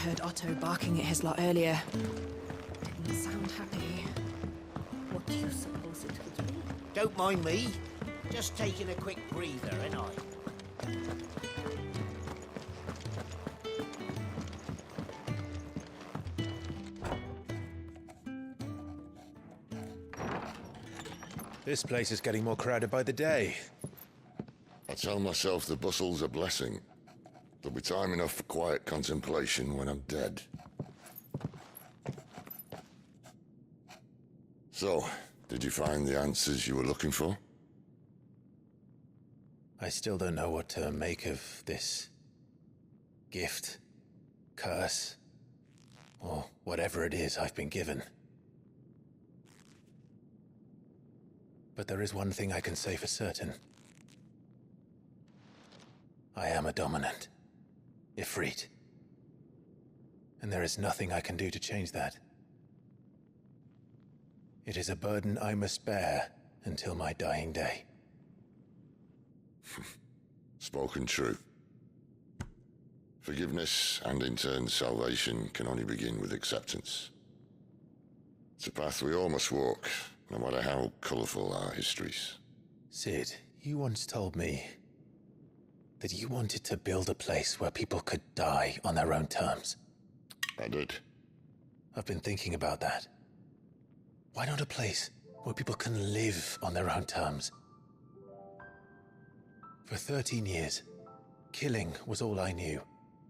heard Otto barking at his lot earlier. Didn't sound happy. What do you suppose it could be? Don't mind me. Just taking a quick breather, ain't I? This place is getting more crowded by the day. I tell myself the bustle's a blessing. There'll be time enough for quiet contemplation when I'm dead. So, did you find the answers you were looking for? I still don't know what to make of this gift, curse, or whatever it is I've been given. But there is one thing I can say for certain. I am a dominant, Ifrit. And there is nothing I can do to change that. It is a burden I must bear until my dying day. Spoken true. Forgiveness, and in turn salvation, can only begin with acceptance. It's a path we all must walk, no matter how colourful our histories. Sid, you once told me that you wanted to build a place where people could die on their own terms. I did. I've been thinking about that. Why not a place where people can live on their own terms? For 13 years, killing was all I knew.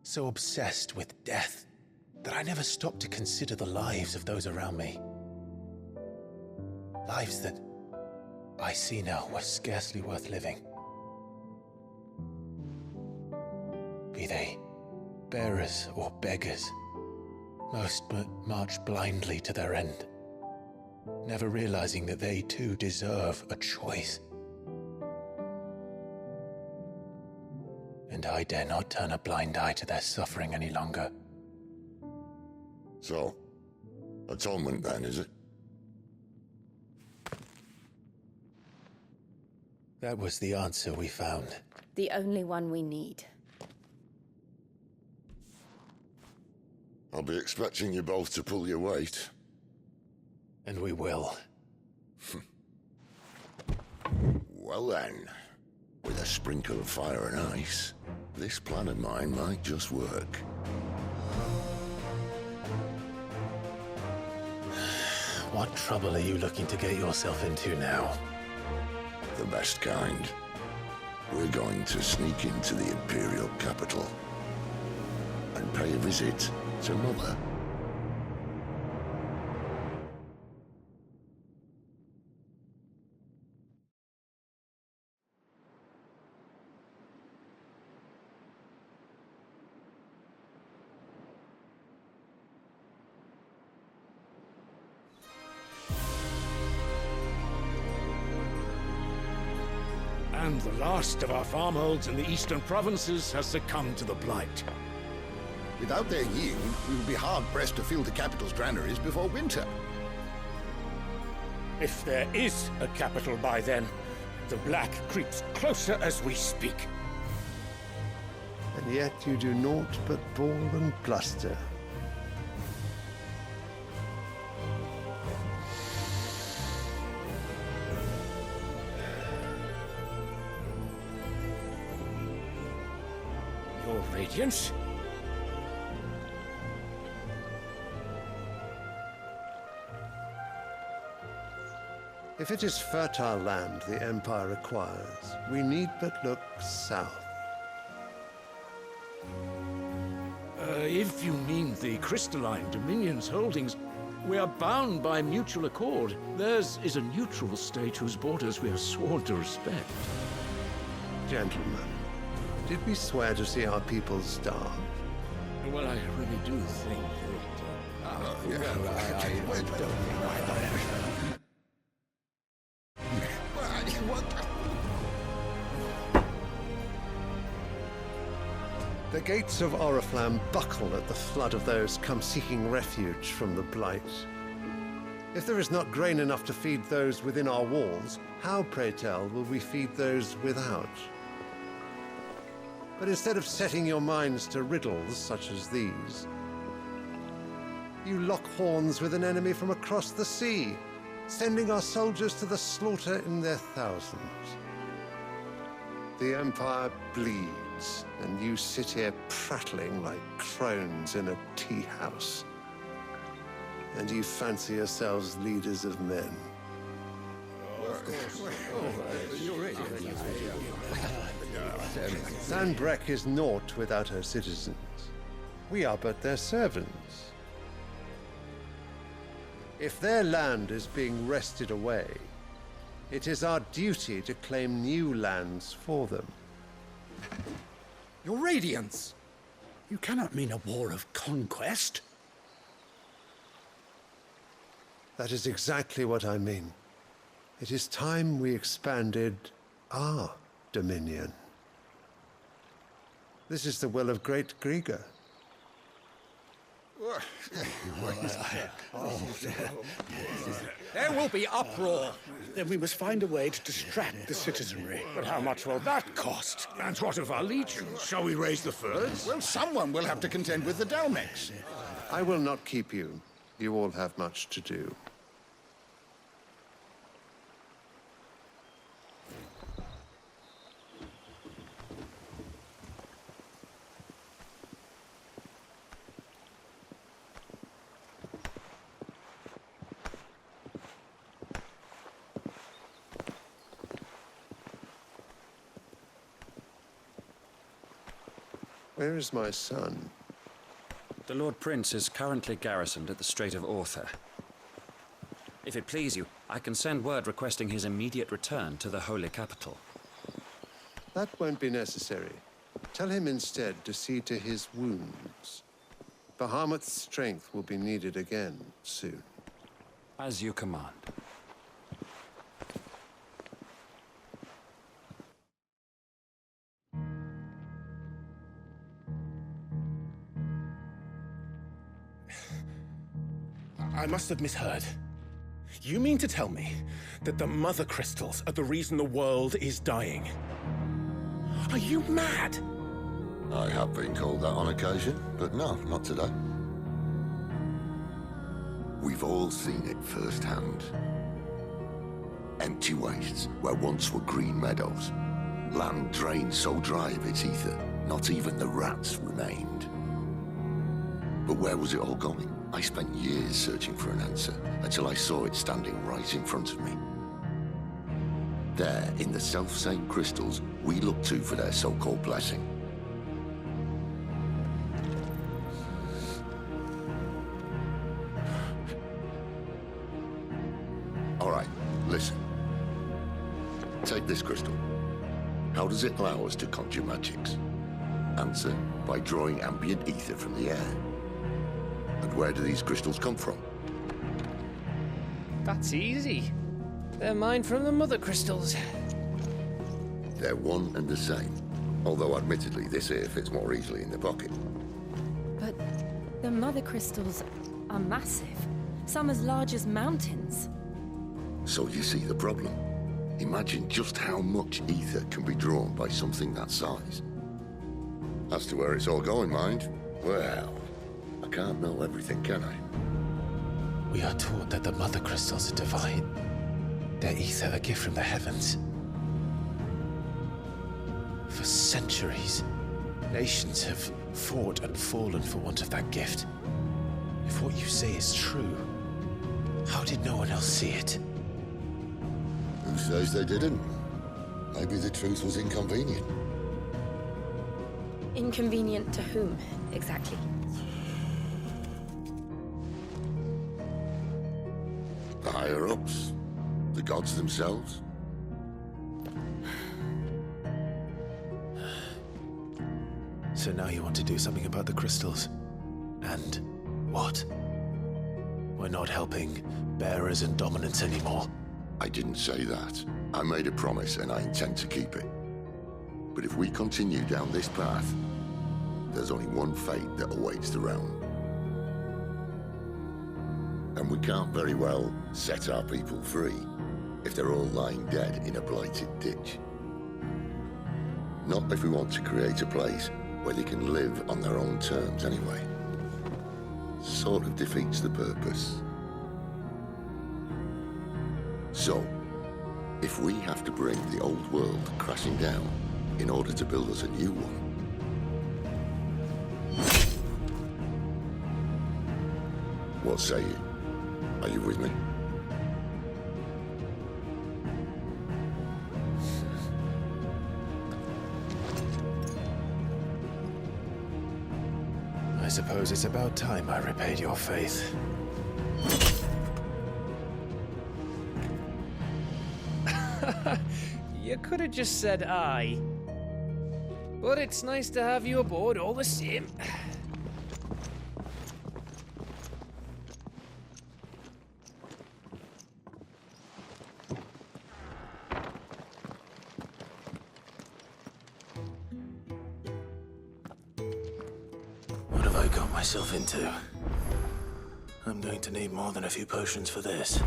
So obsessed with death that I never stopped to consider the lives of those around me. Lives that I see now were scarcely worth living. Be they bearers or beggars, most march blindly to their end, never realizing that they too deserve a choice. And I dare not turn a blind eye to their suffering any longer. So, atonement then, is it? That was the answer we found. The only one we need. I'll be expecting you both to pull your weight. And we will. Well then, with a sprinkle of fire and ice, this plan of mine might just work. What trouble are you looking to get yourself into now? The best kind. We're going to sneak into the Imperial capital and pay a visit to Mother. And the last of our farmholds in the eastern provinces has succumbed to the blight. Without their yield, we will be hard-pressed to fill the capital's granaries before winter. If there is a capital by then, the black creeps closer as we speak. And yet you do naught but bawl and bluster. Your Radiance? If it is fertile land the Empire acquires, we need but look south. If you mean the crystalline Dominion's holdings, we are bound by mutual accord. Theirs is a neutral state whose borders we are sworn to respect. Gentlemen, did we swear to see our people starve? Well, I really do think that... I don't think The gates of Oriflamme buckle at the flood of those come seeking refuge from the Blight. If there is not grain enough to feed those within our walls, how, pray tell, will we feed those without? But instead of setting your minds to riddles such as these, You lock horns with an enemy from across the sea, sending our soldiers to the slaughter in their thousands. The Empire bleeds, and you sit here prattling like crones in a tea house. And you fancy yourselves leaders of men. Zanbrek is naught without her citizens. We are but their servants. If their land is being wrested away, it is our duty to claim new lands for them. Your Radiance! You cannot mean a war of conquest. That is exactly what I mean. It is time we expanded our dominion. This is the will of great Grieger. There will be uproar. Then we must find a way to distract the citizenry. But how much will that cost? And what of our legions? Shall we raise the furs? Well, someone will have to contend with the Dalmex. I will not keep you. You all have much to do. Where is my son? The Lord Prince is currently garrisoned at the Strait of Arthur. If it please you, I can send word requesting his immediate return to the Holy Capital. That won't be necessary. Tell him instead to see to his wounds. Bahamut's strength will be needed again soon. As you command. I must have misheard. You mean to tell me that the Mother Crystals are the reason the world is dying? Are you mad? I have been called that on occasion, but no, not today. We've all seen it firsthand. Empty wastes where once were green meadows. Land drained so dry of its ether, not even the rats remained. But where was it all going? I spent years searching for an answer, until I saw it standing right in front of me. There, in the self-same crystals we look to for their so-called blessing. All right, listen. Take this crystal. How does it allow us to conjure magics? Answer, by drawing ambient ether from the air. And where do these crystals come from? That's easy. They're mined from the Mother Crystals. They're one and the same. Although admittedly this here fits more easily in the pocket. But the Mother Crystals are massive. Some as large as mountains. So you see the problem. Imagine just how much ether can be drawn by something that size. As to where it's all going, mind, well, I can't know everything, can I? We are taught that the Mother Crystals are divine. Their ether a gift from the heavens. For centuries, nations have fought and fallen for want of that gift. If what you say is true, how did no one else see it? Who says they didn't? Maybe the truth was inconvenient. Inconvenient to whom, exactly? The higher-ups? The gods themselves? So now you want to do something about the crystals? And what? We're not helping bearers and dominants anymore. I didn't say that. I made a promise and I intend to keep it. But if we continue down this path, there's only one fate that awaits the realm. And we can't very well set our people free if they're all lying dead in a blighted ditch. Not if we want to create a place where they can live on their own terms anyway. sort of defeats the purpose. So, if we have to bring the old world crashing down in order to build us a new one, what say you? Are you with me? I suppose it's about time I repaid your faith. You could have just said aye. But it's nice to have you aboard all the same. What have I got myself into? I'm going to need more than a few potions for this.